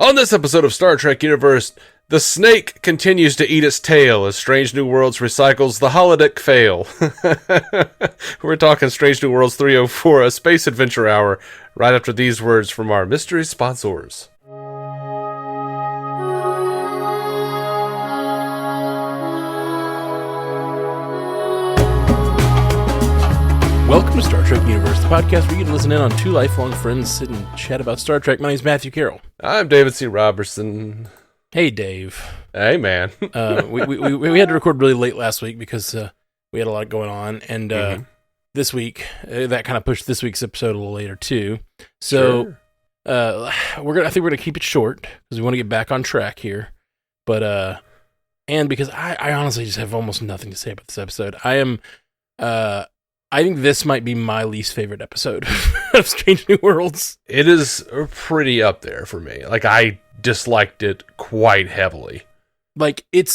On this episode of Star Trek Universe, the snake continues to eat its tail as Strange New Worlds recycles the holodeck fail. We're talking Strange New Worlds 304, a space adventure hour, right after these words from our mystery sponsors. Welcome to Star Trek Universe, the podcast where you can listen in on two lifelong friends sit and chat about Star Trek. My name's Matthew Carroll. I'm David C. Robertson. Hey, Dave. Hey, man. we had to record really late last week because we had a lot going on, and this week that kind of pushed this week's episode a little later too. So I think we're gonna keep it short because we want to get back on track here. But and because I honestly just have almost nothing to say about this episode. I think this might be my least favorite episode of Strange New Worlds. It is pretty up there for me. Like, I disliked it quite heavily. Like, it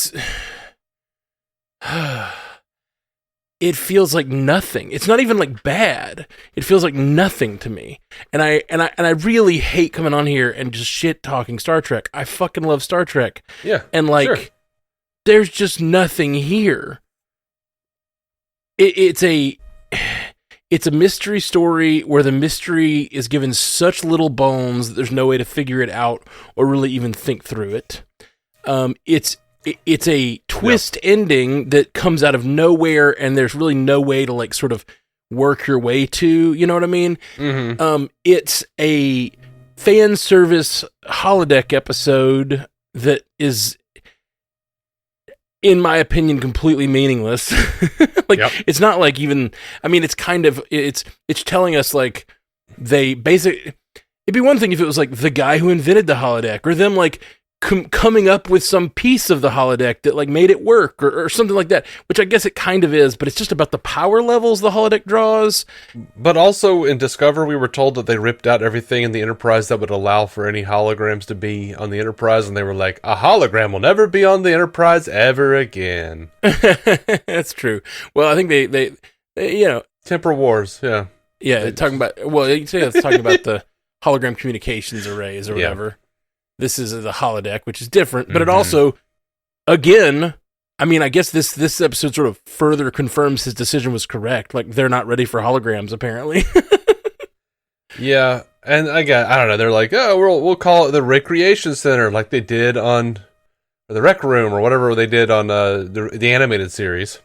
feels like nothing. It's not even like bad. It feels like nothing to me. And I really hate coming on here and just shit talking Star Trek. I fucking love Star Trek. Yeah. And like, there's just nothing here. It's a mystery story where the mystery is given such little bones that there's no way to figure it out or really even think through it. It's a twist ending that comes out of nowhere, and there's really no way to like sort of work your way to. You know what I mean? Mm-hmm. It's a fan service holodeck episode that is, in my opinion, completely meaningless. It's not like even, I mean, it's kind of, it's telling us like they basically, it'd be one thing if it was like the guy who invented the holodeck or them like coming up with some piece of the holodeck that like made it work or something like that, which I guess it kind of is, but it's just about the power levels the holodeck draws. But also in Discover, we were told that they ripped out everything in the Enterprise that would allow for any holograms to be on the Enterprise, and they were like, a hologram will never be on the Enterprise ever again. That's true. Well, I think they you know, Temporal Wars, yeah. Yeah, talking about, well, you can say it's talking about the hologram communications arrays or whatever. Yeah. This is the holodeck, which is different, but it also, again, I mean, I guess this episode sort of further confirms his decision was correct. Like, they're not ready for holograms, apparently. Yeah, and I don't know, they're like, oh, we'll call it the Recreation Center, like they did on the Rec Room, or whatever they did on the animated series.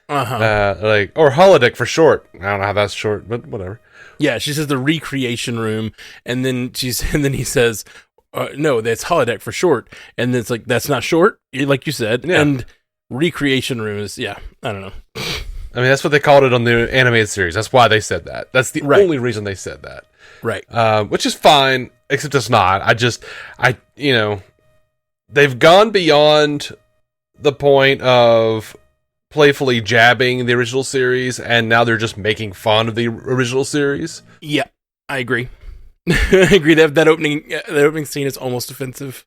Like, or holodeck for short. I don't know how that's short, but whatever. Yeah, she says the Recreation Room, and then he says, no, that's holodeck for short. And it's like, that's not short, like you said. Yeah. And Recreation Room is, I don't know. I mean, that's what they called it on the animated series. That's why they said that. That's the only reason they said that. Right. Which is fine, except it's not. They've gone beyond the point of playfully jabbing the original series, and now they're just making fun of the original series. Yeah, I agree. I agree that opening scene is almost offensive.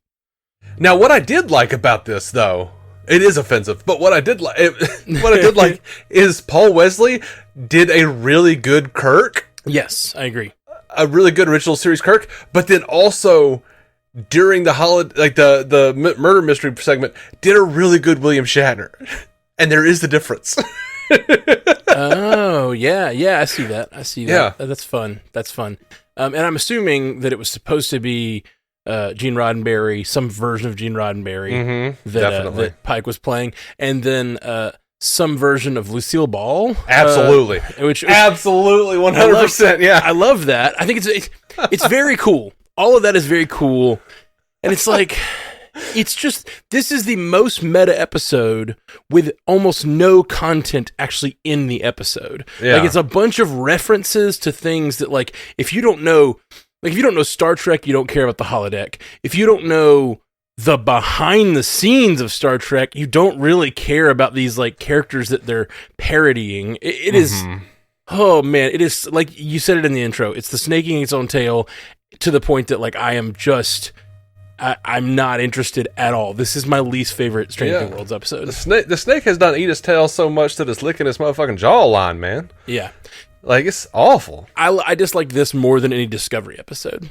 Now, what I did like about this, though, it is offensive, but what I did like is Paul Wesley did a really good Kirk. Yes, I agree. A really good original series Kirk, but then also during the the murder mystery segment did a really good William Shatner, and there is the difference. Oh yeah, I see that. Yeah. That's fun. And I'm assuming that it was supposed to be Gene Roddenberry, some version of Gene Roddenberry that Pike was playing, and then some version of Lucille Ball. Absolutely, which absolutely 100%. Yeah, I love that. I think it's very cool. All of that is very cool, and it's like, it's just, this is the most meta episode with almost no content actually in the episode. Yeah. Like, it's a bunch of references to things that, like, if you don't know Star Trek, you don't care about the holodeck. If you don't know the behind the scenes of Star Trek, you don't really care about these like characters that they're parodying. It is, oh man, it is, like you said it in the intro, it's the snake eating its own tail to the point that like I'm not interested at all. This is my least favorite Strange New Worlds episode. The snake has done eat its tail so much that it's licking its motherfucking jawline, man. Yeah. Like, it's awful. I dislike this more than any Discovery episode.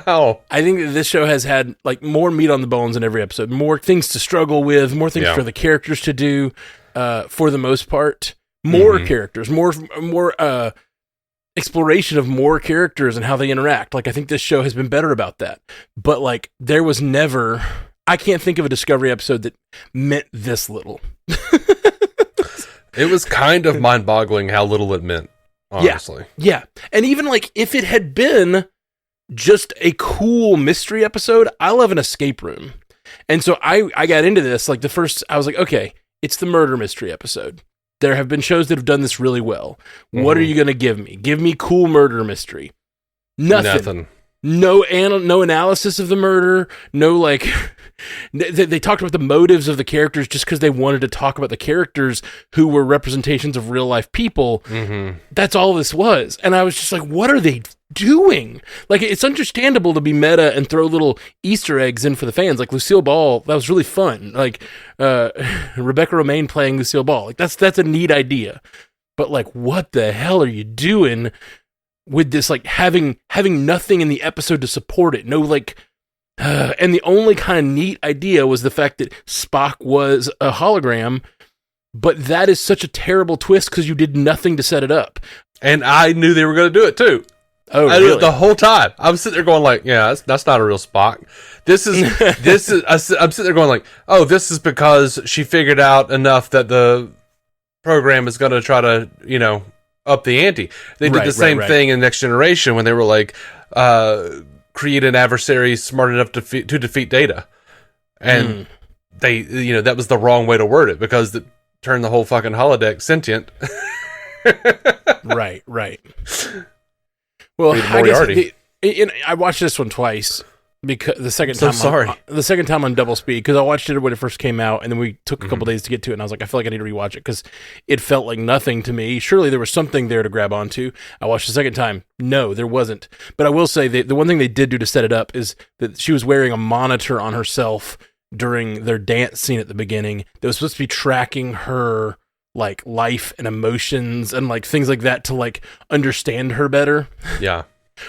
Ow. I think that this show has had like more meat on the bones in every episode, more things to struggle with, more things for the characters to do. For the most part, more characters, more exploration of more characters and how they interact. Like I think this show has been better about that. But like there was never, I can't think of a Discovery episode that meant this little. It was kind of mind-boggling how little it meant, honestly. Yeah. And even like if it had been just a cool mystery episode, I love an escape room. And so I got into this, like I was like, okay, it's the murder mystery episode. There have been shows that have done this really well. What are you going to give me? Give me cool murder mystery. Nothing. No analysis of the murder. No, like, they talked about the motives of the characters just because they wanted to talk about the characters who were representations of real life people. That's all this was. And I was just like, what are they doing? Like, it's understandable to be meta and throw little Easter eggs in for the fans. Like Lucille Ball, that was really fun. Like, Rebecca Romaine playing Lucille Ball. Like, that's a neat idea. But like, what the hell are you doing with this, like having nothing in the episode to support it? No, like, and the only kind of neat idea was the fact that Spock was a hologram, but that is such a terrible twist because you did nothing to set it up. And I knew they were going to do it too. Oh, I knew really? it the whole time. I was sitting there going like, yeah, that's not a real Spock. I'm sitting there going like, oh, this is because she figured out enough that the program is going to try to, up the ante. They did the same thing in Next Generation when they were like, create an adversary smart enough to defeat Data. And they, that was the wrong way to word it because it turned the whole fucking holodeck sentient. Right. Well, I guess I watched this one twice because the second time on double speed because I watched it when it first came out and then we took a couple days to get to it and I was like, I feel like I need to rewatch it because it felt like nothing to me. Surely there was something there to grab onto. I watched the second time. No, there wasn't. But I will say the one thing they did do to set it up is that she was wearing a monitor on herself during their dance scene at the beginning that was supposed to be tracking her like life and emotions and like things like that to like understand her better. Yeah.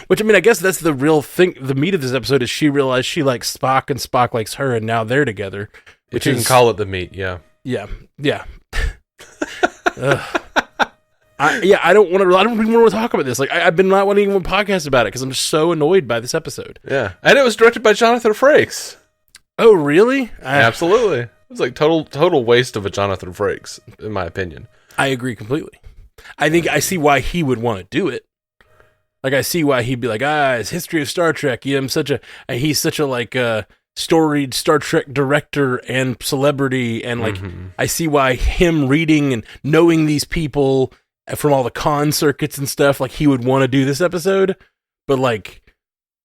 Which, I mean, I guess that's the real thing. The meat of this episode is she realized she likes Spock and Spock likes her, and now they're together. Which you can call it the meat, yeah. Yeah. I don't even want to talk about this. Like, I've been not wanting to podcast about it because I'm just so annoyed by this episode. Yeah. And it was directed by Jonathan Frakes. Oh, really? Absolutely. It was like total waste of a Jonathan Frakes, in my opinion. I agree completely. I think I see why he would want to do it. Like, I see why he'd be like, it's history of Star Trek. Yeah, he's such a like storied Star Trek director and celebrity, and like I see why him reading and knowing these people from all the con circuits and stuff, like he would want to do this episode. But like,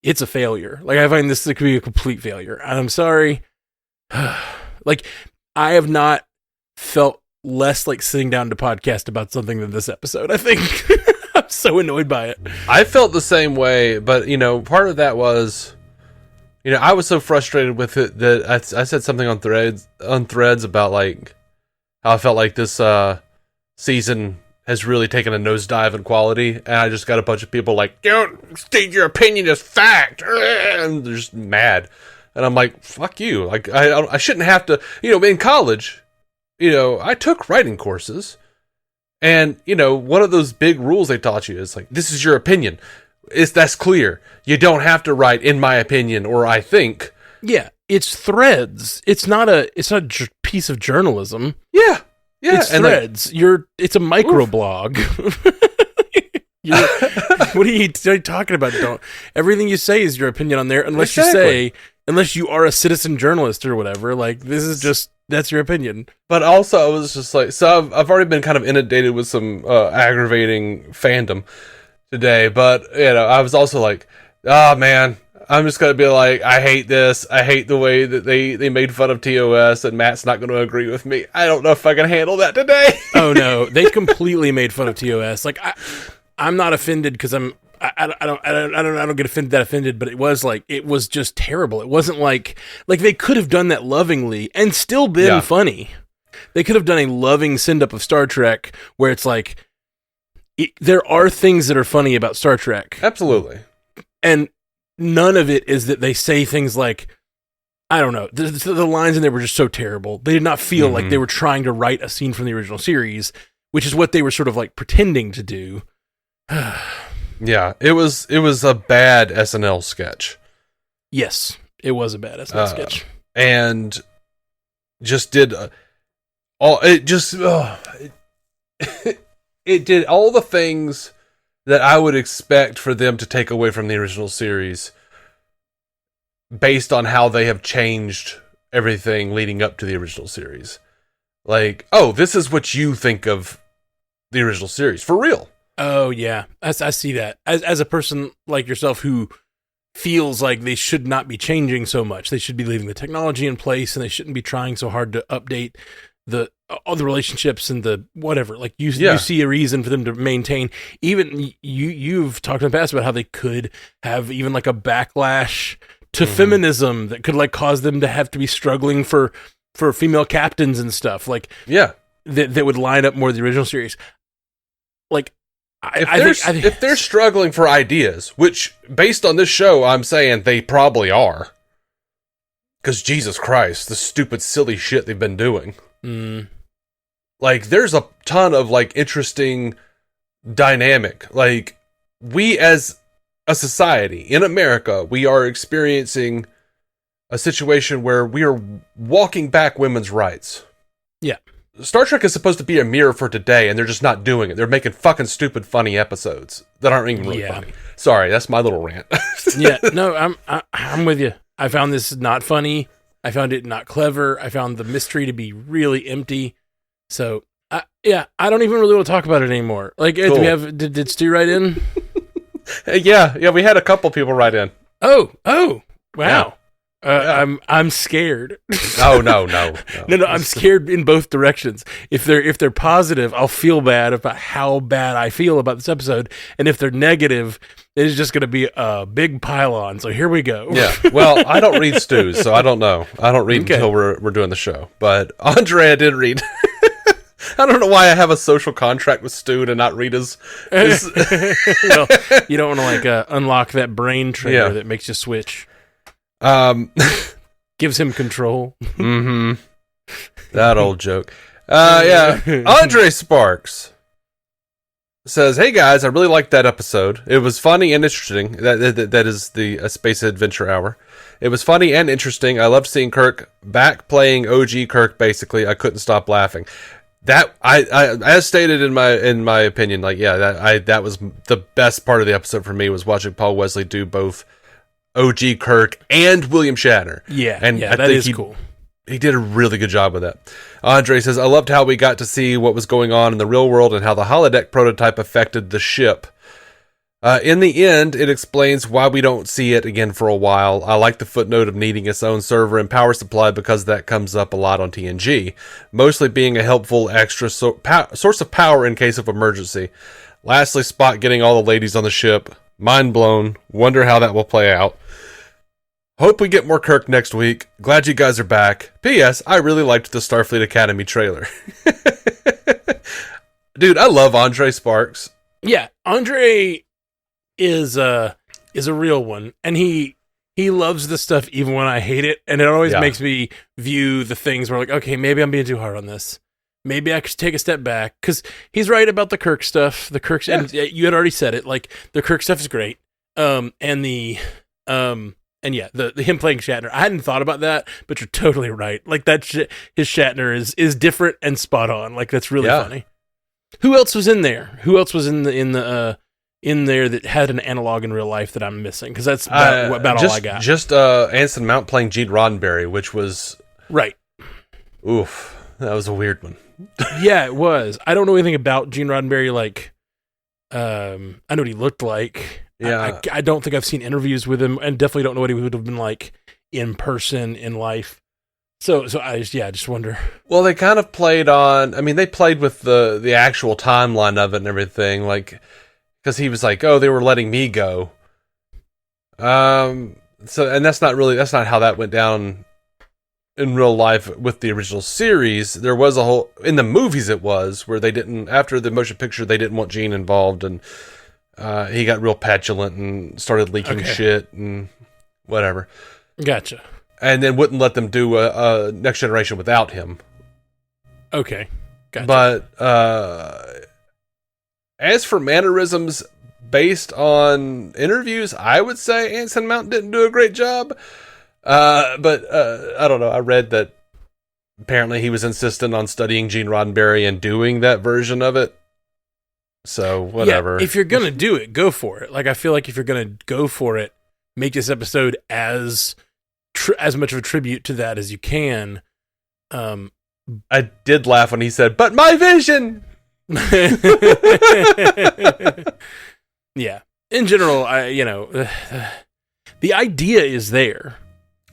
it's a failure. Like, I find this could be a complete failure. And I'm sorry. Like, I have not felt less like sitting down to podcast about something than this episode, I think. I'm so annoyed by it. I felt the same way, but, part of that was, I was so frustrated with it that I said something on threads about, like, how I felt like this season has really taken a nosedive in quality, and I just got a bunch of people like, don't state your opinion as fact, and they're just mad. And I'm like, fuck you. Like, I shouldn't have to, in college, I took writing courses. And, one of those big rules they taught you is like, this is your opinion. That's clear. You don't have to write in my opinion or I think. Yeah, it's threads. It's not a piece of journalism. Yeah. It's threads. It's a microblog. What are you talking about? Everything you say is your opinion on there unless you are a citizen journalist or whatever. Like, this is just, that's your opinion. But also, I was just like, so I've already been kind of inundated with some aggravating fandom today. But, I was also like, man, I'm just going to be like, I hate this. I hate the way that they made fun of TOS and Matt's not going to agree with me. I don't know if I can handle that today. Oh, no. They completely made fun of TOS. Like, I'm not offended because I don't get offended, but it was just terrible. It wasn't like they could have done that lovingly and still been funny. They could have done a loving send up of Star Trek where it's like there are things that are funny about Star Trek. Absolutely. And none of it is that they say things like, I don't know, the lines in there were just so terrible. They did not feel like they were trying to write a scene from the original series, which is what they were sort of like pretending to do. Yeah, it was a bad SNL sketch. Yes, it was a bad SNL sketch. And just did it did all the things that I would expect for them to take away from the original series based on how they have changed everything leading up to the original series. Like, oh, this is what you think of the original series, for real. Oh, yeah. I see that. As a person like yourself who feels like they should not be changing so much, they should be leaving the technology in place, and they shouldn't be trying so hard to update all the relationships and the whatever. Like, you see a reason for them to maintain. Even you've talked in the past about how they could have even like a backlash to feminism that could like cause them to have to be struggling for female captains and stuff. Like, yeah, that would line up more with the original series. Like, if they're struggling for ideas, which based on this show, I'm saying they probably are, because Jesus Christ, the stupid, silly shit they've been doing. Like, there's a ton of like interesting dynamic. Like, we as a society in America, we are experiencing a situation where we are walking back women's rights. Yeah. Star Trek is supposed to be a mirror for today, and they're just not doing it. They're making fucking stupid, funny episodes that aren't even really funny. Sorry, that's my little rant. Yeah, no, I'm with you. I found this not funny. I found it not clever. I found the mystery to be really empty. So, I don't even really want to talk about it anymore. Like, cool. Did Stu write in? Yeah, we had a couple people write in. Oh, wow. Yeah. I'm scared. Oh no. No, I'm scared in both directions. If they're positive, I'll feel bad about how bad I feel about this episode, and if they're negative, it's just going to be a big pile on. So here we go. Yeah. Well, I don't read Stu's, so I don't know. I don't read until we're doing the show. But Andrea did read. I don't know why I have a social contract with Stu to not read his... Well, you don't want to like unlock that brain trigger that makes you switch. Gives him control. That old joke. Andre Sparks says, "Hey guys, I really liked that episode. It was funny and interesting." That is the Space Adventure Hour. It was funny and interesting. I loved seeing Kirk back playing OG Kirk. Basically, I couldn't stop laughing. That I as stated in my opinion, like that was the best part of the episode for me, was watching Paul Wesley do both OG Kirk and William Shatner. Yeah, and I think cool. He did a really good job with that. Andre says, "I loved how we got to see what was going on in the real world and how the holodeck prototype affected the ship. In the end, it explains why we don't see it again for a while. I like the footnote of needing its own server and power supply because that comes up a lot on TNG, mostly being a helpful extra source of power in case of emergency. Lastly, Spock getting all the ladies on the ship. Mind blown. Wonder how that will play out. Hope we get more Kirk next week. Glad you guys are back. P.S. I really liked the Starfleet Academy trailer." Dude, I love Andre Sparks. Yeah, Andre is a real one, and he loves the stuff even when I hate it, and it always makes me view the things where like, okay, maybe I'm being too hard on this. Maybe I could take a step back, because he's right about the Kirk stuff. The Kirk, and you had already said it. Like, the Kirk stuff is great, and the him playing Shatner. I hadn't thought about that, but you're totally right. Like, that his Shatner is different and spot on. Like, that's really funny. Who else was in there? Who else was in there that had an analog in real life that I'm missing? Because that's about all I got. Just Anson Mount playing Gene Roddenberry, which was right. Oof, that was a weird one. Yeah, it was. I don't know anything about Gene Roddenberry. Like, I know what he looked like. Yeah, I don't think I've seen interviews with him, and definitely don't know what he would have been like in person in life. So I just wonder. Well, they kind of played on. I mean, they played with the actual timeline of it and everything, like, because he was like, "Oh, they were letting me go." And that's not how that went down in real life with the original series. There was in the movies it was, where they didn't, after the motion picture, they didn't want Gene involved, and he got real petulant and started leaking shit and whatever. Gotcha. And then wouldn't let them do a Next Generation without him. Okay. Gotcha. But as for mannerisms based on interviews, I would say Anson Mount didn't do a great job. But I don't know. I read that apparently he was insistent on studying Gene Roddenberry and doing that version of it. So, whatever. Yeah, if you're going to do it, go for it. Like, I feel like if you're going to go for it, make this episode as much of a tribute to that as you can. I did laugh when he said, "But my vision!" Yeah. In general, the idea is there.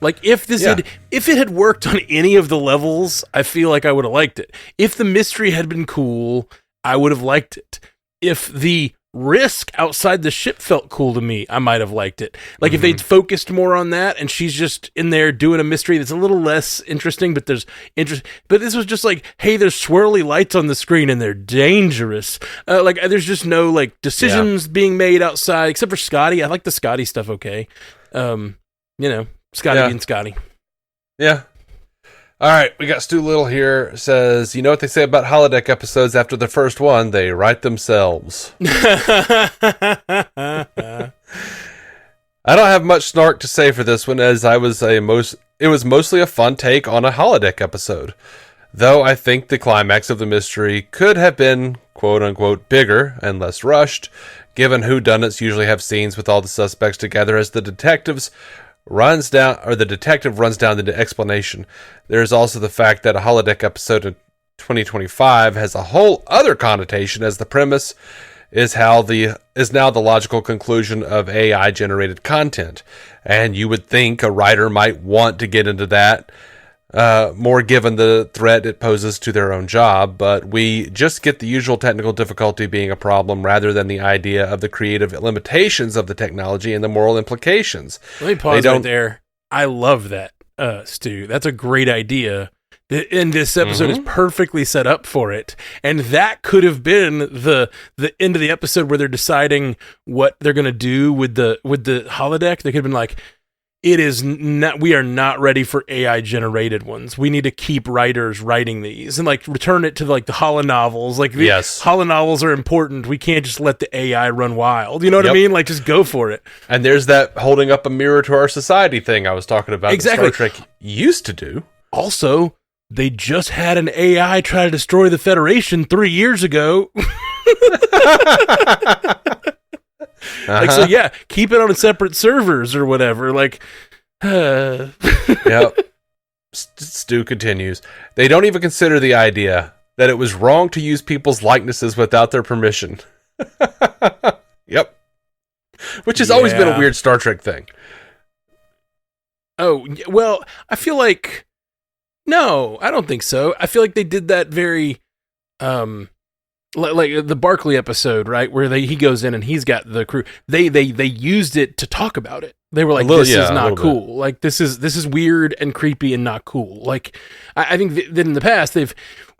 Like, if it had worked on any of the levels, I feel like I would have liked it. If the mystery had been cool, I would have liked it. If the risk outside the ship felt cool to me, I might have liked it. Like, if they'd focused more on that, and she's just in there doing a mystery that's a little less interesting, but there's interest. But this was just like, hey, there's swirly lights on the screen, and they're dangerous. There's just no, like, decisions being made outside, except for Scotty. I like the Scotty stuff, okay. Scotty being Scotty. Yeah. All right, we got Stu Little here. Says, you know what they say about holodeck episodes after the first one? They write themselves. I don't have much snark to say for this one, as it was mostly a fun take on a holodeck episode. Though I think the climax of the mystery could have been, quote-unquote, bigger and less rushed, given whodunits usually have scenes with all the suspects together as the detective runs down into explanation. There's also the fact that a holodeck episode in 2025 has a whole other connotation, as the premise is now the logical conclusion of AI generated content. And you would think a writer might want to get into that more given the threat it poses to their own job, but we just get the usual technical difficulty being a problem rather than the idea of the creative limitations of the technology and the moral implications. Let me pause right there. I love that, Stu. That's a great idea. And this episode is perfectly set up for it. And that could have been the end of the episode where they're deciding what they're going to do with the holodeck. They could have been like, we are not ready for AI generated ones. We need to keep writers writing these and like return it to like the holonovels. Like holonovels are important. We can't just let the AI run wild. You know what I mean? Like, just go for it. And there's that holding up a mirror to our society thing I was talking about. Exactly. That Star Trek used to do. Also, they just had an AI try to destroy the Federation 3 years ago. Like, so yeah, keep it on separate servers or whatever. Like, Yep. Stu continues. They don't even consider the idea that it was wrong to use people's likenesses without their permission. Yep. Which has always been a weird Star Trek thing. Oh, well, I feel like, no, I don't think so. I feel like they did that very, like the Barkley episode, right, where he goes in and he's got the crew. They used it to talk about it. They were like, "This is not cool. Bit. Like this is weird and creepy and not cool." Like I think that in the past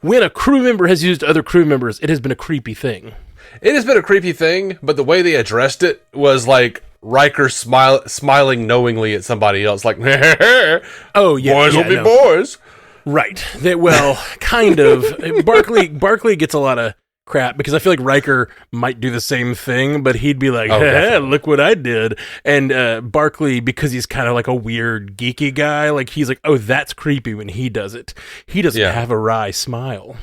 when a crew member has used other crew members, it has been a creepy thing. It has been a creepy thing, but the way they addressed it was like Riker smiling knowingly at somebody else, like, "Oh yeah, boys will be boys." Right. Kind of. Barkley gets a lot of crap because I feel like Riker might do the same thing, but he'd be like, hey, look what I did. And Barkley, because he's kind of like a weird geeky guy, like he's like, oh, that's creepy when he does it. He doesn't have a wry smile.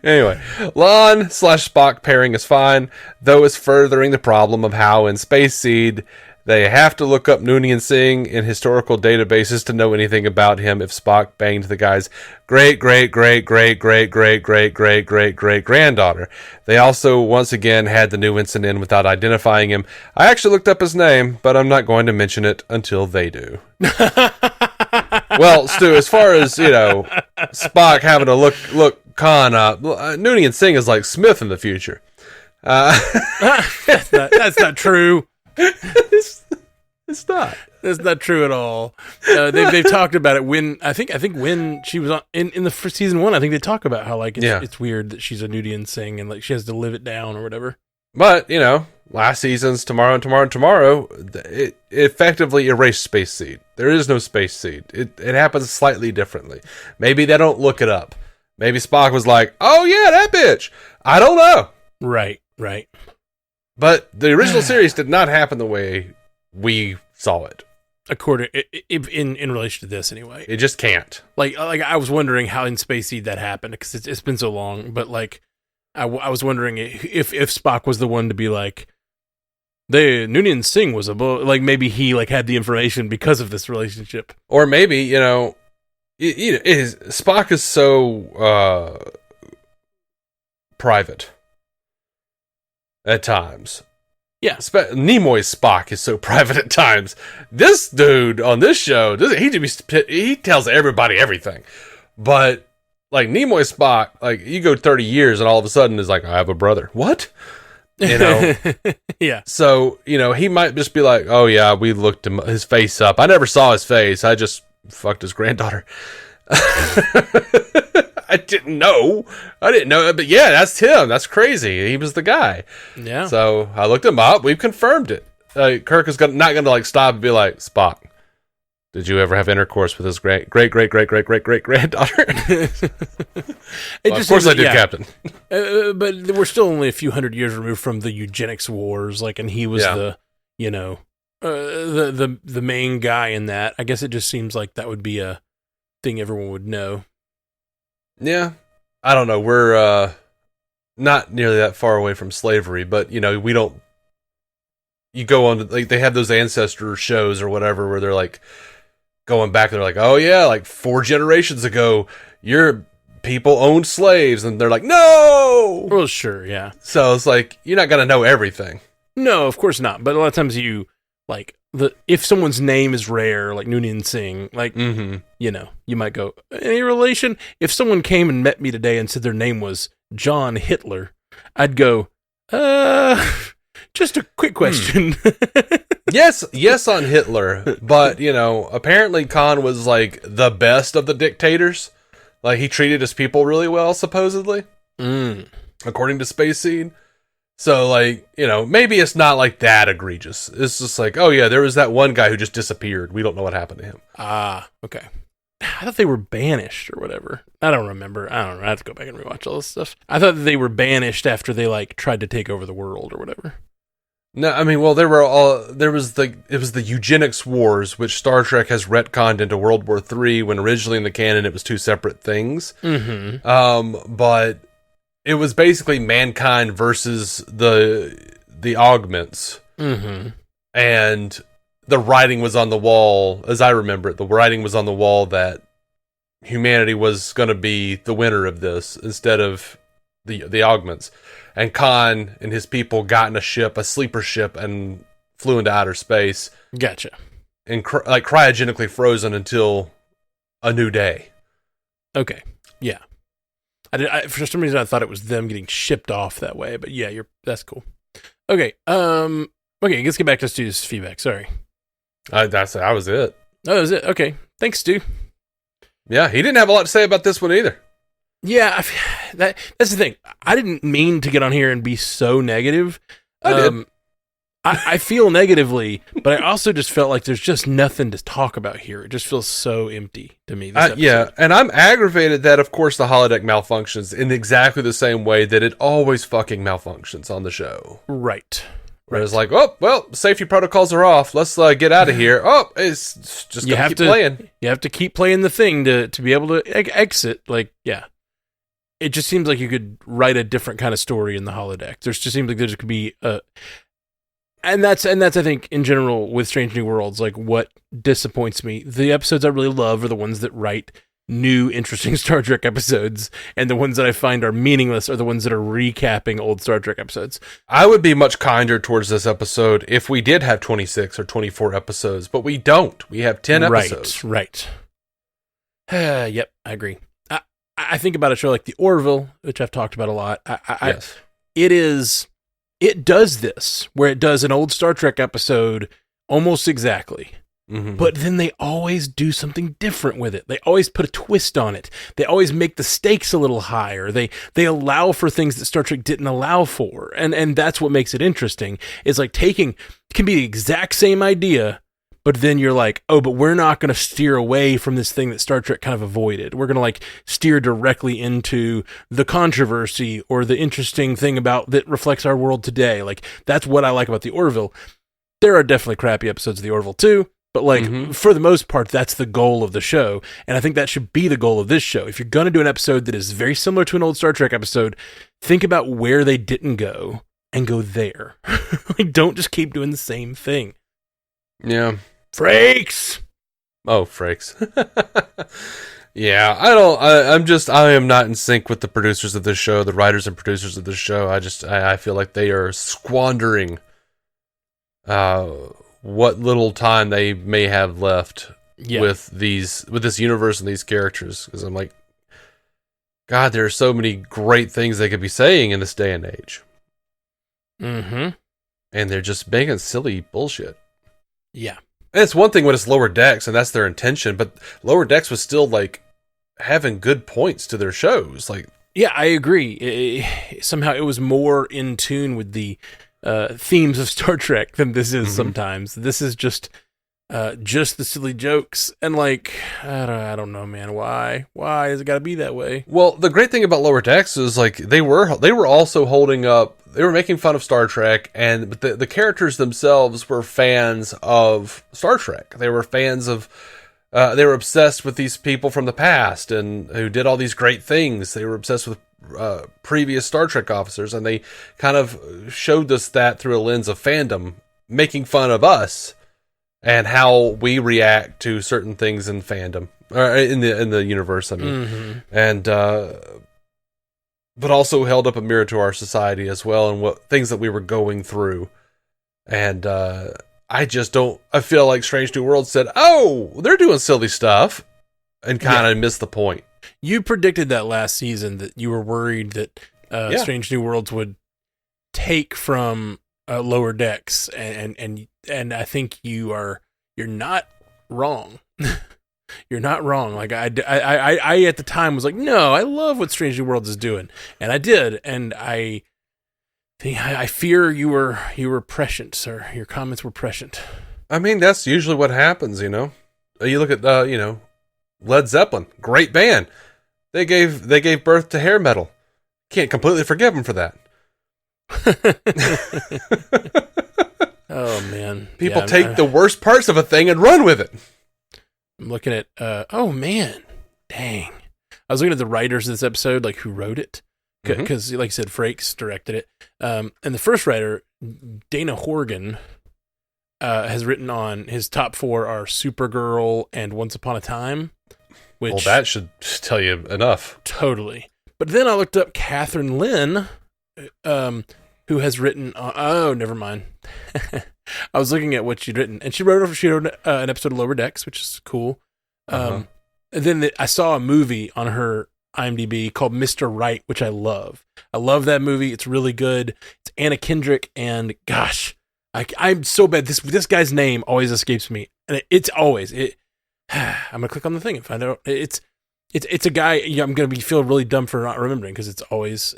Anyway, Lon/Spock pairing is fine, though it's furthering the problem of how in Space Seed they have to look up Noonien Singh in historical databases to know anything about him if Spock banged the guy's great-great-great-great-great-great-great-great-great-granddaughter. They also, once again, had the new ensign in without identifying him. I actually looked up his name, but I'm not going to mention it until they do. Well, Stu, as far as, Spock having to look Khan up, Noonien Singh is like Smith in the future. That's not true. His It's not. That's not true at all. They've talked about it when I think when she was on in the first season 1. I think they talk about how like it's weird that she's a Nudian Singh and like she has to live it down or whatever. But last season's Tomorrow, it effectively erased Space Seed. There is no Space Seed. It happens slightly differently. Maybe they don't look it up. Maybe Spock was like, "Oh yeah, that bitch." I don't know. Right. But the original series did not happen the way we saw it. According in relation to this, anyway, it just can't. Like I was wondering how in Space Seed that happened because it's been so long. But like, I was wondering if Spock was the one to be like, the Nudian Singh was like maybe he like had the information because of this relationship, or maybe Spock is so private at times. Yeah, Nimoy's Spock is so private at times. This dude on this show, he tells everybody everything. But like Nimoy's Spock, like you go 30 years and all of a sudden is like, I have a brother. What? Yeah. So he might just be like, oh yeah, we looked his face up. I never saw his face. I just fucked his granddaughter. I didn't know, but yeah, that's him. That's crazy. He was the guy. Yeah. So I looked him up. We've confirmed it. Kirk is not going to like stop and be like, Spock, did you ever have intercourse with his great granddaughter? Of course I did, Captain. But we're still only a few hundred years removed from the eugenics wars. Like, and he was the main guy in that. I guess it just seems like that would be a thing everyone would know. Yeah, I don't know. We're not nearly that far away from slavery, but we don't. You go on, like they have those ancestor shows or whatever, where they're like going back. They're like, oh yeah, like 4 generations ago, your people owned slaves, and they're like, no. Well, sure, yeah. So it's like you're not gonna know everything. No, of course not. But a lot of times you like if someone's name is rare, like Nudian Singh, like, you might go, any relation? If someone came and met me today and said their name was John Hitler, I'd go, just a quick question. Yes on Hitler, but, apparently Khan was, like, the best of the dictators. Like, he treated his people really well, supposedly, according to Space Seed. So, like, maybe it's not like that egregious. It's just like, oh yeah, there was that one guy who just disappeared. We don't know what happened to him. Ah, okay. I thought they were banished or whatever. I don't remember. I have to go back and rewatch all this stuff. I thought that they were banished after they, like, tried to take over the world or whatever. No, I mean, well, it was the eugenics wars, which Star Trek has retconned into World War III, when originally in the canon it was 2 separate things. Mm-hmm. But it was basically mankind versus the augments. Mm-hmm. And the writing was on the wall, as I remember it, the writing was on the wall that humanity was going to be the winner of this instead of the augments. And Khan and his people got in a sleeper ship, and flew into outer space. Gotcha. And cryogenically frozen until a new day. Okay. Yeah. For some reason, I thought it was them getting shipped off that way, but yeah, that's cool. Okay. Okay, let's get back to Stu's feedback. Sorry. That was it. Oh, that was it. Okay. Thanks, Stu. Yeah, he didn't have a lot to say about this one either. Yeah, that's the thing. I didn't mean to get on here and be so negative. I did. I feel negatively, but I also just felt like there's just nothing to talk about here. It just feels so empty to me. Yeah, and I'm aggravated that, of course, the holodeck malfunctions in exactly the same way that it always fucking malfunctions on the show. Right. Where it's like, oh, well, safety protocols are off. Let's get out of here. Oh, it's just gonna keep playing. You have to keep playing the thing to be able to exit. Like, yeah. It just seems like you could write a different kind of story in the holodeck. There just seems like there could be and that's I think in general with Strange New Worlds, like what disappoints me. The episodes I really love are the ones that write new interesting Star Trek episodes, and the ones that I find are meaningless are the ones that are recapping old Star Trek episodes. I would be much kinder towards this episode if we did have 26 or 24 episodes, but we don't. We have 10 episodes. Right. Yep, I agree. I think about a show like The Orville, which I've talked about a lot. Yes. It does this, where it does an old Star Trek episode almost exactly. Mm-hmm. But then they always do something different with it. They always put a twist on it. They always make the stakes a little higher. They allow for things that Star Trek didn't allow for. And that's what makes it interesting. It's like it can be the exact same idea, but then you're like, oh, but we're not going to steer away from this thing that Star Trek kind of avoided. We're going to like steer directly into the controversy or the interesting thing about that reflects our world today. Like, that's what I like about the Orville. There are definitely crappy episodes of the Orville too. But like, for the most part, that's the goal of the show. And I think that should be the goal of this show. If you're going to do an episode that is very similar to an old Star Trek episode, think about where they didn't go and go there. Like, don't just keep doing the same thing. Yeah. Frakes! Oh, Frakes. Yeah, I am not in sync with the producers of this show, the writers and producers of this show. I feel like they are squandering what little time they may have left with this universe and these characters. Because I'm like, God, there are so many great things they could be saying in this day and age. Mm-hmm. And they're just making silly bullshit. Yeah. And it's one thing when it's Lower Decks, and that's their intention, but Lower Decks was still, like, having good points to their shows. Like, yeah, I agree. Somehow it was more in tune with the themes of Star Trek than this is sometimes. This is just the silly jokes. And, like, I don't know, man. Why? Why has it got to be that way? Well, the great thing about Lower Decks is, like, they were also holding up. They were making fun of Star Trek, but the characters themselves were fans of Star Trek. They were fans of. They were obsessed with these people from the past and who did all these great things. They were obsessed with previous Star Trek officers, and they kind of showed us that through a lens of fandom, making fun of us and how we react to certain things in fandom or in the universe. I mean, and but also held up a mirror to our society as well and what things that we were going through. And I feel like Strange New Worlds said, "Oh, they're doing silly stuff," and kind of missed the point. You predicted that last season that you were worried that Strange New Worlds would take from Lower Decks, and I think you're not wrong. You're not wrong. Like I at the time was like, no, I love what Strange New Worlds is doing, and I did, and I fear you were prescient, sir. Your comments were prescient. I mean, that's usually what happens, you know. You look at Led Zeppelin, great band. They gave birth to hair metal. Can't completely forgive them for that. Oh man, people take the worst parts of a thing and run with it. I'm looking at. Oh man, dang! I was looking at the writers of this episode, like who wrote it, because like I said, Frakes directed it. And the first writer, Dana Horgan, has written on his top 4 are Supergirl and Once Upon a Time. Which, that should tell you enough. Totally. But then I looked up Catherine Lynn, who has written. Oh, never mind. I was looking at what she'd written, and she wrote an episode of Lower Decks, which is cool. And then I saw a movie on her IMDb called Mr. Right, which I love. I love that movie. It's really good. It's Anna Kendrick, and gosh, I'm so bad. This guy's name always escapes me, and it's always it. I'm gonna click on the thing and find out. It's a guy. I'm gonna feel really dumb for not remembering because it's always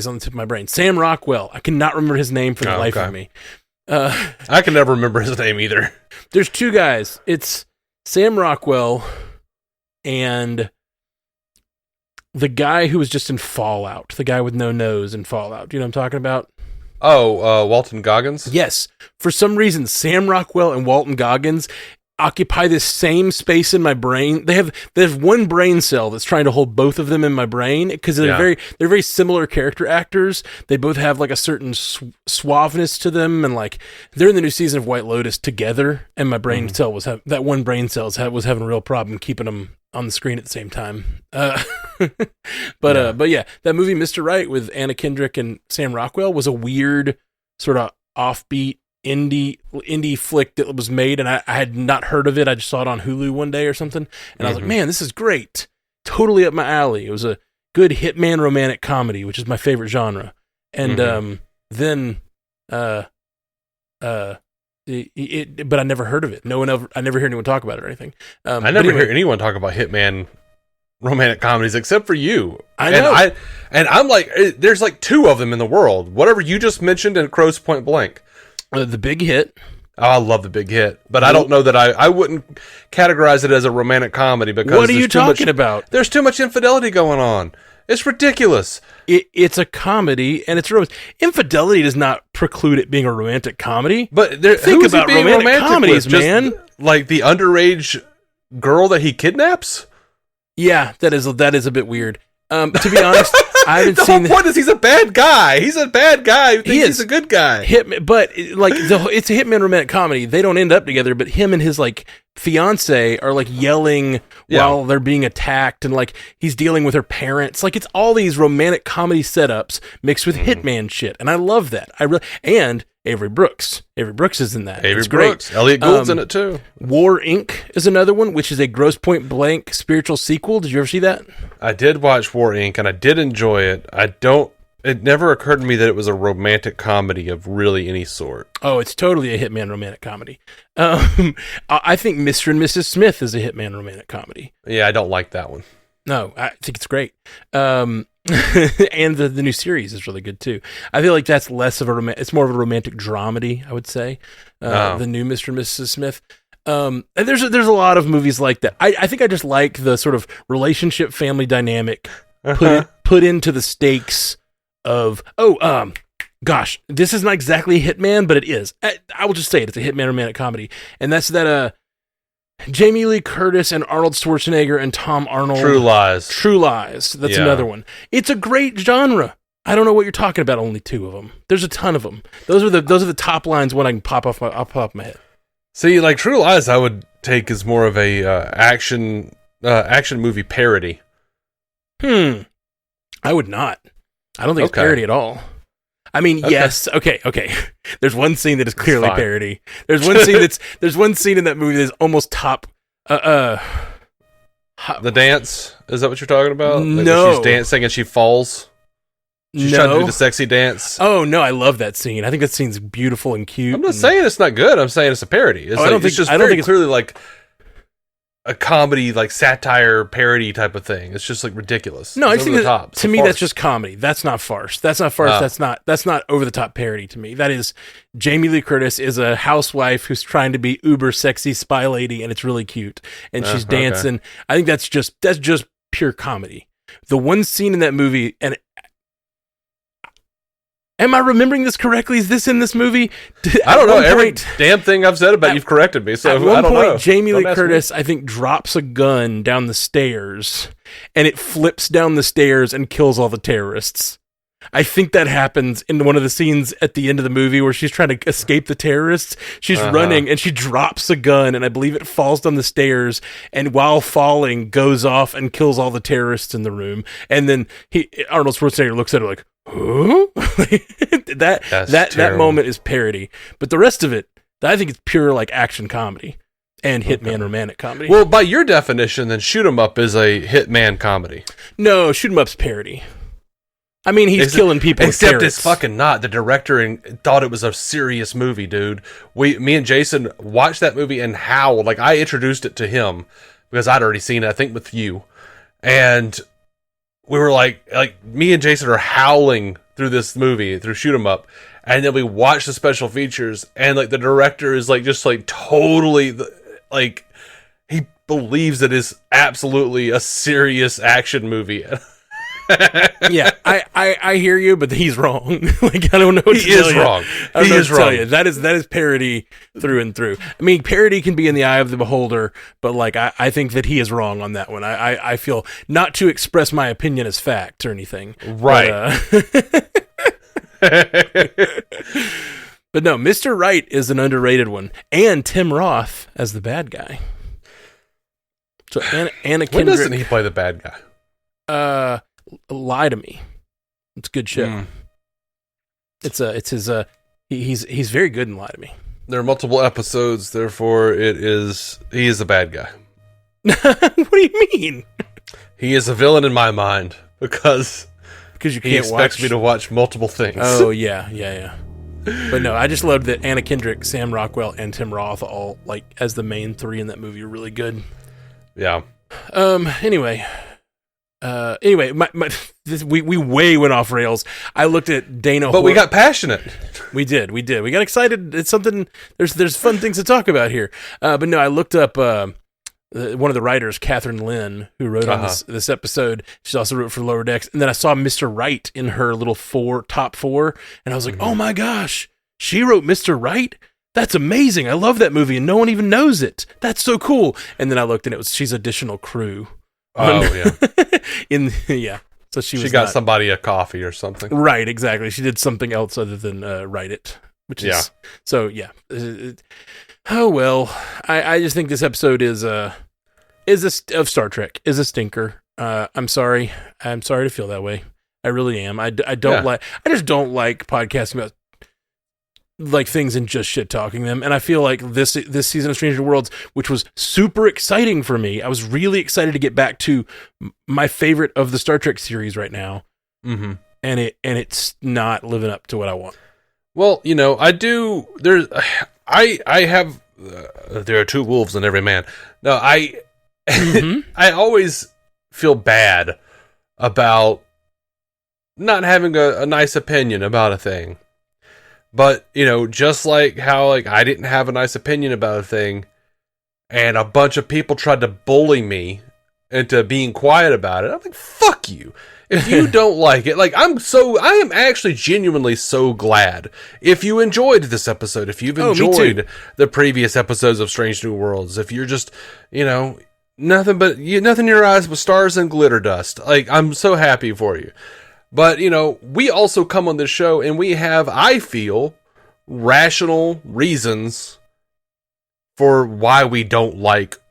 on the tip of my brain. Sam Rockwell. I cannot remember his name for the life of me. I can never remember his name either. There's 2 guys. It's Sam Rockwell and the guy who was just in Fallout. The guy with no nose in Fallout. Do you know what I'm talking about? Oh, Walton Goggins? Yes. For some reason, Sam Rockwell and Walton Goggins occupy this same space in my brain. They have one brain cell that's trying to hold both of them in my brain because they're very similar character actors. They both have like a certain suaveness to them, and like they're in the new season of White Lotus together. And my brain cell was having a real problem keeping them on the screen at the same time. But yeah, that movie Mr. Right with Anna Kendrick and Sam Rockwell was a weird sort of offbeat indie flick that was made, and I had not heard of it. I just saw it on Hulu one day or something, and I was like, man, this is great. Totally up my alley. It was a good hitman romantic comedy, which is my favorite genre. And then But I never heard of it. I never hear anyone talk about it or anything. I never hear anyone talk about hitman romantic comedies except for you. I know. And I'm like, there's like 2 of them in the world. Whatever you just mentioned and Crow's Point Blank. The Big Hit. Oh, I love The Big Hit, but I don't know that I wouldn't categorize it as a romantic comedy because what are you talking about? There's too much infidelity going on. It's ridiculous. It's a comedy, and it's infidelity does not preclude it being a romantic comedy. But think about romantic comedies, man. Like the underage girl that he kidnaps. Yeah, that is a bit weird. To be honest, I haven't the seen. The whole point is he's a bad guy. He's a bad guy who thinks he's a good guy. But it's a hitman romantic comedy. They don't end up together, but him and his like fiance are like yelling while they're being attacked, and like he's dealing with her parents. Like it's all these romantic comedy setups mixed with hitman shit, and I love that. And Avery Brooks. Avery Brooks is in that. Avery Brooks. Great. Elliot Gould's in it too. War Inc. is another one, which is a Grosse Point Blank spiritual sequel. Did you ever see that? I did watch War Inc. and I did enjoy it. It never occurred to me that it was a romantic comedy of really any sort. Oh, it's totally a hitman romantic comedy. I think Mr. and Mrs. Smith is a hitman romantic comedy. Yeah, I don't like that one. No, I think it's great. And the new series is really good too. I feel like that's less of it's more of a romantic dramedy, I would say. The new Mr. and Mrs. Smith. And there's a lot of movies like that. I think I just like the sort of relationship family dynamic put into the stakes of gosh, this is not exactly a hitman, but it is. I will just say it. It's a hitman romantic comedy, and that's that. Jamie Lee Curtis and Arnold Schwarzenegger and Tom Arnold. True Lies. True Lies. That's another one. It's a great genre. I don't know what you're talking about. Only 2 of them. There's a ton of them. Those are the top lines. When I can pop off my head. See, like True Lies, I would take as more of a action movie parody. I would not. I don't think it's parody at all. I mean, yes. Okay. There's one scene that is clearly parody. There's one scene in that movie that's almost top. The dance, is that what you're talking about? No, like she's dancing and she falls. She's trying to do the sexy dance. Oh no, I love that scene. I think that scene's beautiful and cute. I'm not saying it's not good. I'm saying it's a parody. It's clearly like a comedy, like satire parody type of thing. It's just like ridiculous. No, I think to me that's just comedy. That's not farce. That's not farce. That's not over the top parody to me. That is Jamie Lee Curtis is a housewife who's trying to be uber sexy spy lady, and it's really cute, and she's dancing. Okay. I think that's just pure comedy. The one scene in that movie, and am I remembering this correctly? Is this in this movie? I don't know. Every damn thing I've said about you've corrected me. So at one I don't point, know. Jamie Lee Curtis, I think, drops a gun down the stairs, and it flips down the stairs and kills all the terrorists. I think that happens in one of the scenes at the end of the movie where she's trying to escape the terrorists. She's running, and she drops a gun, and I believe it falls down the stairs, and while falling, goes off and kills all the terrorists in the room. And then Arnold Schwarzenegger looks at her like, huh? that moment is parody, but the rest of it, I think it's pure like action comedy and hitman romantic comedy. Well, by your definition, then Shoot 'Em Up is a hitman comedy. No, Shoot 'Em Up's parody. I mean, he's killing people. Except it's fucking not. The director thought it was a serious movie, dude. Me and Jason watched that movie and howled. Like I introduced it to him because I'd already seen it, I think, with you, and we were like me and Jason are howling through this movie, through Shoot 'Em Up, and then we watch the special features, and like the director is like just like totally like he believes it is absolutely a serious action movie. Yeah, I hear you, but he's wrong. Like I don't know what to tell you. Wrong. He is wrong. That is parody through and through. I mean, parody can be in the eye of the beholder, but like I think that he is wrong on that one. I feel not to express my opinion as fact or anything. Right. But no, Mr. Right is an underrated one, and Tim Roth as the bad guy. So Anna Kendrick. When doesn't he play the bad guy? Lie to Me. It's a good show. It's his he's very good in Lie to Me. There are multiple episodes, therefore he is a bad guy. What do you mean? He is a villain in my mind because you can't he expects me to watch multiple things. Oh yeah. But no, I just loved that Anna Kendrick, Sam Rockwell, and Tim Roth all like as the main three in that movie are really good. Yeah. Anyway, we way went off rails. I looked at Dana, but we got passionate. We did. We got excited. It's something. There's fun things to talk about here. But no, I looked up one of the writers, Catherine Lynn, who wrote on this episode. She also wrote for Lower Decks, and then I saw Mr. Right in her little top four, and I was like, oh my gosh, she wrote Mr. Right. That's amazing. I love that movie, and no one even knows it. That's so cool. And then I looked, and she's additional crew. Oh yeah. So she got somebody a coffee or something. Right, exactly. She did something else other than write it, which is so yeah. Oh well, I just think this episode of Star Trek is a stinker. I'm sorry to feel that way. I really am. I just don't like podcasting about like things and just shit talking them. And I feel like this season of Stranger Worlds, which was super exciting for me, I was really excited to get back to my favorite of the Star Trek series right now. Mm-hmm. And it's not living up to what I want. Well, I do. I have. There are two wolves in every man. No, I always feel bad about not having a nice opinion about a thing. But, just like how I didn't have a nice opinion about a thing, and a bunch of people tried to bully me into being quiet about it, I'm like, fuck you. If you don't like it, I am actually genuinely so glad if you enjoyed this episode, if you've enjoyed the previous episodes of Strange New Worlds, if you're just, nothing in your eyes but stars and glitter dust. I'm so happy for you. But, we also come on this show and we have, I feel, rational reasons for why we don't like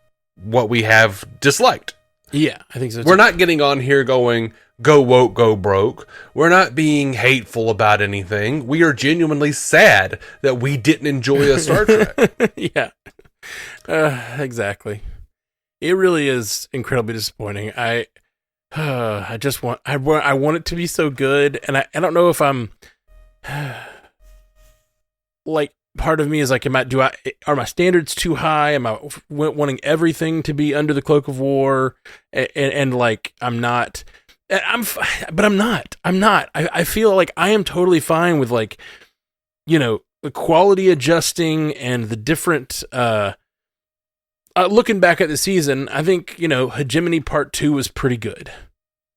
what we have disliked. Yeah, I think so too. We're not getting on here going, go woke, go broke. We're not being hateful about anything. We are genuinely sad that we didn't enjoy a Star Trek. Yeah, exactly. It really is incredibly disappointing. I want it to be so good, and I don't know if I'm like, part of me is like, are my standards too high? Am I wanting everything to be under the cloak of war? And like, I'm not. I feel like I am totally fine with the quality adjusting and the different. Looking back at the season, I think Hegemony Part 2 was pretty good.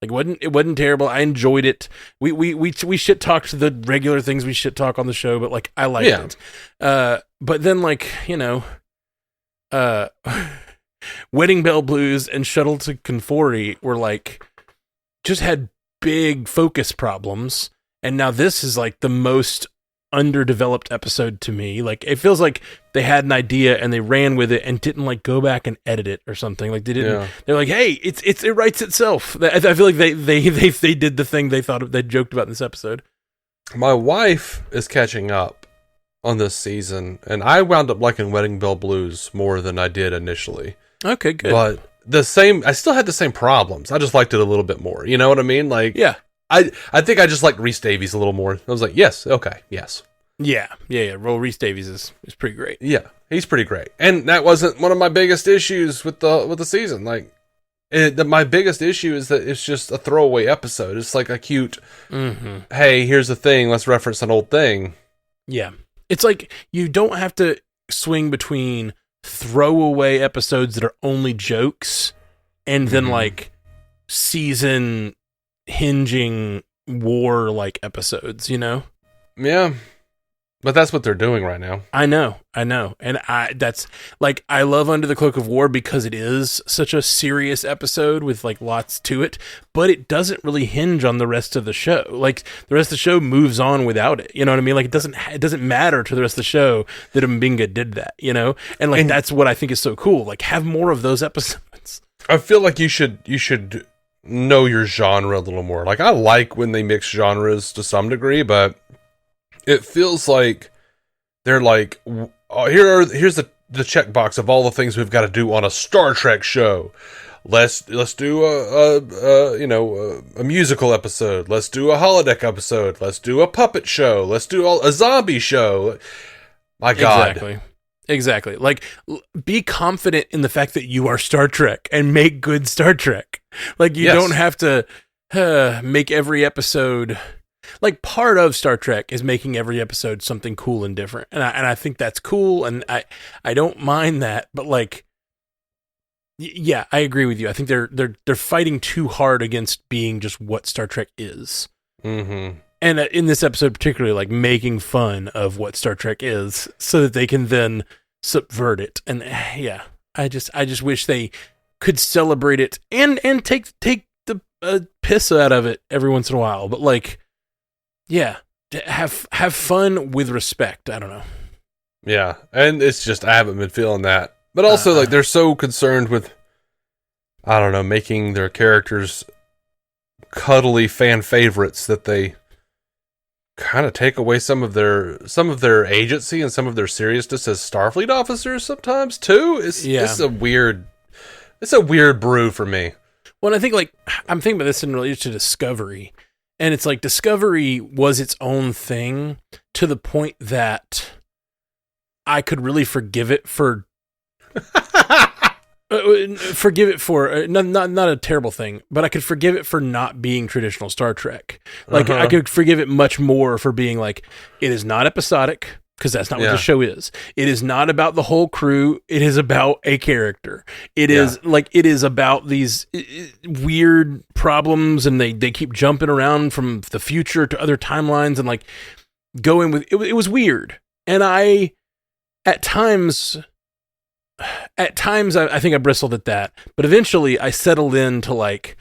It wasn't terrible. I enjoyed it. We shit talked the regular things we shit talk on the show, but I liked it. But then Wedding Bell Blues and Shuttle to Conforti were just had big focus problems, and now this is the most underdeveloped episode to me. It feels like they had an idea and they ran with it and didn't go back and edit it or something. They didn't. Yeah. They're like, hey, it writes itself. I feel like they did the thing they joked about in this episode. My wife is catching up on this season, and I wound up liking Wedding Bell Blues more than I did initially. Okay, good. But I still had the same problems. I just liked it a little bit more. You know what I mean? Yeah. I think I just like Rhys Davies a little more. I was like, yes, okay, yes. Yeah. Well, Rhys Davies is pretty great. Yeah, he's pretty great. And that wasn't one of my biggest issues with the season. My biggest issue is that it's just a throwaway episode. It's like a cute, hey, here's a thing, let's reference an old thing. Yeah. It's like you don't have to swing between throwaway episodes that are only jokes and then season hinging war episodes, Yeah. But that's what they're doing right now. I know. And I love Under the Cloak of War because it is such a serious episode with lots to it, but it doesn't really hinge on the rest of the show. The rest of the show moves on without it. You know what I mean? It doesn't matter to the rest of the show that M'Benga did that, And that's what I think is so cool. Have more of those episodes. I feel like you should know your genre a little more. I like when they mix genres to some degree, but it feels like they're here's the checkbox of all the things we've got to do on a Star Trek show. let's do a musical episode. Let's do a holodeck episode. Let's do a puppet show. Let's do a zombie show. My God. Exactly. Like, be confident in the fact that you are Star Trek and make good Star Trek. Like, you don't have to make every episode. Like, part of Star Trek is making every episode something cool and different, and I think that's cool, and I don't mind that. But like, yeah, I agree with you. I think they're fighting too hard against being just what Star Trek is. Mm-hmm. And in this episode, particularly, like making fun of what Star Trek is, so that they can then subvert it. And yeah, I just wish they could celebrate it and take the piss out of it every once in a while. But like, yeah, have fun with respect. I don't know. Yeah, and it's just I haven't been feeling that. But also, like, they're so concerned with, I don't know, making their characters cuddly fan favorites that they kind of take away some of their agency and some of their seriousness as Starfleet officers sometimes too. It's a weird brew for me. Well, I think, like, I'm thinking about this in relation to Discovery, and it's like Discovery was its own thing to the point that I could really forgive it for not a terrible thing, but I could forgive it for not being traditional Star Trek. Like, I could forgive it much more for being like, it is not episodic, because that's not what the show is. It is not about the whole crew. It is about a character. It is about these weird problems, and they keep jumping around from the future to other timelines, and like going with it. It was weird, and at times I think I bristled at that, but eventually I settled into like,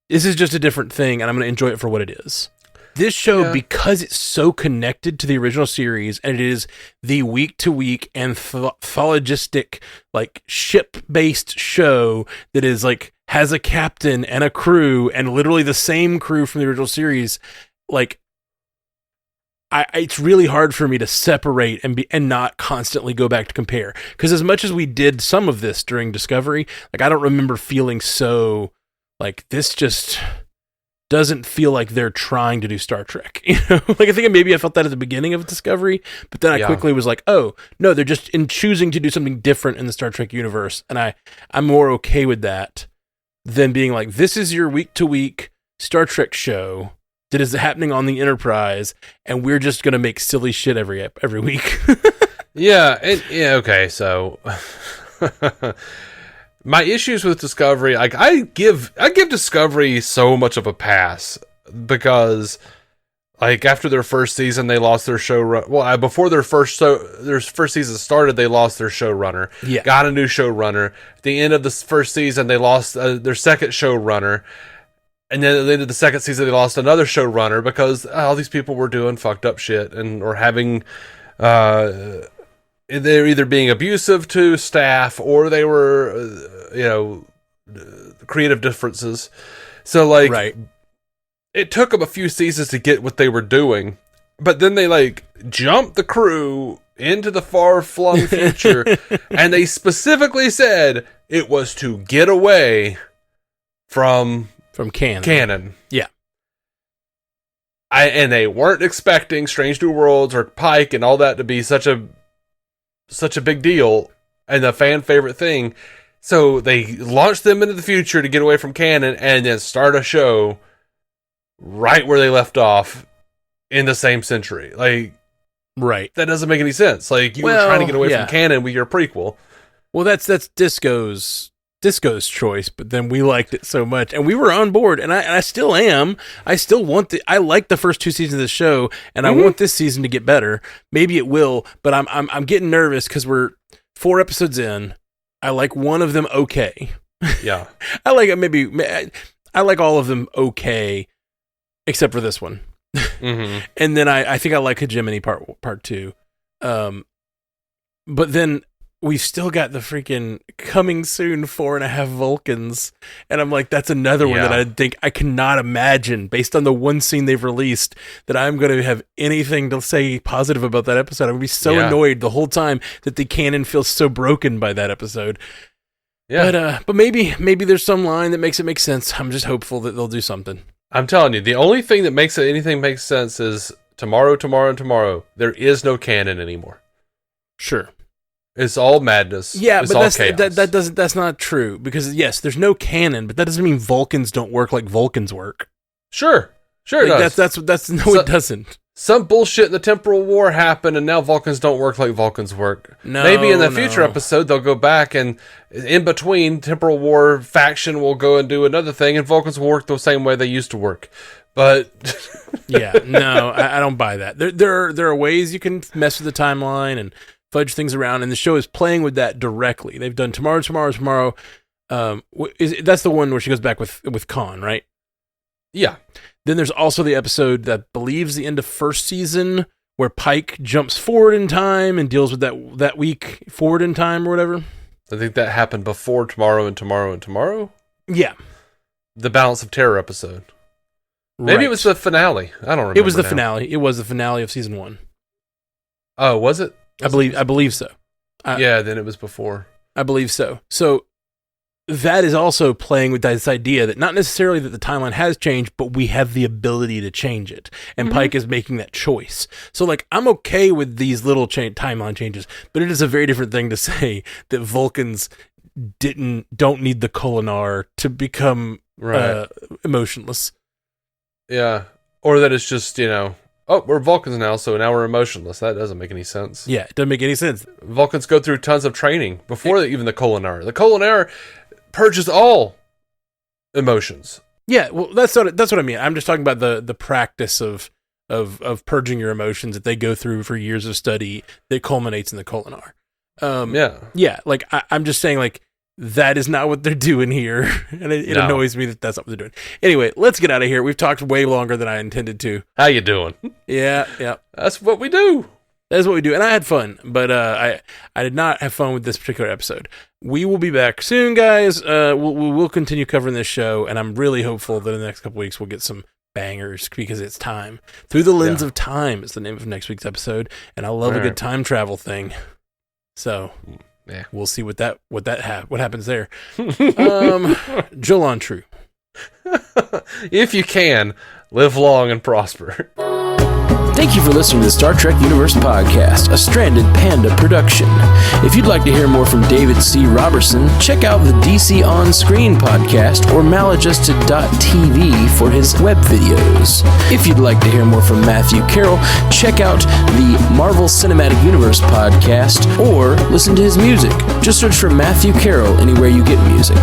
this is just a different thing, and I'm going to enjoy it for what it is. This show, because it's so connected to the original series, and it is the week-to-week anthologistic, like, ship-based show that is like has a captain and a crew, and literally the same crew from the original series, like, it's really hard for me to separate and not constantly go back to compare. Because as much as we did some of this during Discovery, like, I don't remember feeling so like, this just doesn't feel like they're trying to do Star Trek. You know, like, I think maybe I felt that at the beginning of Discovery, but then I quickly was like, oh no, they're just in choosing to do something different in the Star Trek universe, and I'm more okay with that than being like, this is your week to week Star Trek show that is happening on the Enterprise, and we're just going to make silly shit every week. Okay, so my issues with Discovery, like, I give Discovery so much of a pass because, like, after their first season, they lost their showrunner. Well, before their first season started, they lost their showrunner. Yeah, got a new showrunner. At the end of the first season, they lost their second showrunner. And then at the end of the second season, they lost another showrunner because all these people were doing fucked up shit or having, they're either being abusive to staff or they were, creative differences. So, like, it took them a few seasons to get what they were doing, but then they, like, jumped the crew into the far-flung future, and they specifically said it was to get away from canon. Yeah. And they weren't expecting Strange New Worlds or Pike and all that to be such a big deal and a fan favorite thing. So they launched them into the future to get away from canon and then start a show right where they left off in the same century. Like, right. That doesn't make any sense. Like, you were trying to get away from canon with your prequel. Well, that's Disco's choice, but then we liked it so much, and we were on board, and I still am. I still want I like the first two seasons of the show, and I want this season to get better. Maybe it will, but I'm getting nervous because we're 4 episodes in. I like one of them okay. Yeah, I like all of them okay, except for this one. Mm-hmm. And then I think I like Hegemony part 2, but then we've still got the freaking coming soon 4.5 Vulcans. And I'm like, that's another one that I think I cannot imagine, based on the one scene they've released, that I'm going to have anything to say positive about that episode. I'm going to be so annoyed the whole time that the canon feels so broken by that episode. Yeah. But maybe there's some line that makes it make sense. I'm just hopeful that they'll do something. I'm telling you, the only thing that makes anything make sense is tomorrow, and tomorrow. There is no canon anymore. Sure. It's all madness. Yeah, it's but all that's not true, because yes, there's no canon, but that doesn't mean Vulcans don't work like Vulcans work. Sure it does. It doesn't. Some bullshit in the temporal war happened, and now Vulcans don't work like Vulcans work. Maybe in the future episode they'll go back, and in between temporal war faction will go and do another thing, and Vulcans will work the same way they used to work. But yeah, no, I don't buy that. There are ways you can mess with the timeline and fudge things around, and the show is playing with that directly. They've done tomorrow. That's the one where she goes back with Khan, right? Yeah. Then there's also the episode that believes the end of first season where Pike jumps forward in time and deals with that week forward in time or whatever. I think that happened before tomorrow. Yeah. The Balance of Terror episode. Maybe it was the finale. I don't remember. It was the finale. It was the finale of season 1. Oh, was it? I believe so. Yeah, then it was before. I believe so. So that is also playing with this idea that not necessarily that the timeline has changed, but we have the ability to change it. And Pike is making that choice. So, like, I'm okay with these little timeline changes, but it is a very different thing to say that Vulcans don't need the Kolinar to become emotionless. Yeah. Or that it's just, we're Vulcans now, so now we're emotionless. That doesn't make any sense. Yeah, it doesn't make any sense. Vulcans go through tons of training before even the Kolinar. The Kolinar purges all emotions. Yeah, well, that's what I mean. I'm just talking about the practice of purging your emotions that they go through for years of study that culminates in the Kolinar. Yeah. Like I'm just saying, like, that is not what they're doing here, and it annoys me that that's not what they're doing. Anyway, let's get out of here. We've talked way longer than I intended to. How you doing? Yeah. That's what we do. That's what we do, and I had fun, but I did not have fun with this particular episode. We will be back soon, guys. We'll continue covering this show, and I'm really hopeful that in the next couple weeks we'll get some bangers because it's time. Through the Lens of Time is the name of next week's episode, and I love a good time travel thing. So we'll see what happens there. Jolan True. If you can, live long and prosper. Thank you for listening to the Star Trek Universe Podcast, a Stranded Panda production. If you'd like to hear more from David C. Robertson, check out the DC On Screen podcast or maladjusted.tv for his web videos. If you'd like to hear more from Matthew Carroll, check out the Marvel Cinematic Universe podcast or listen to his music. Just search for Matthew Carroll anywhere you get music.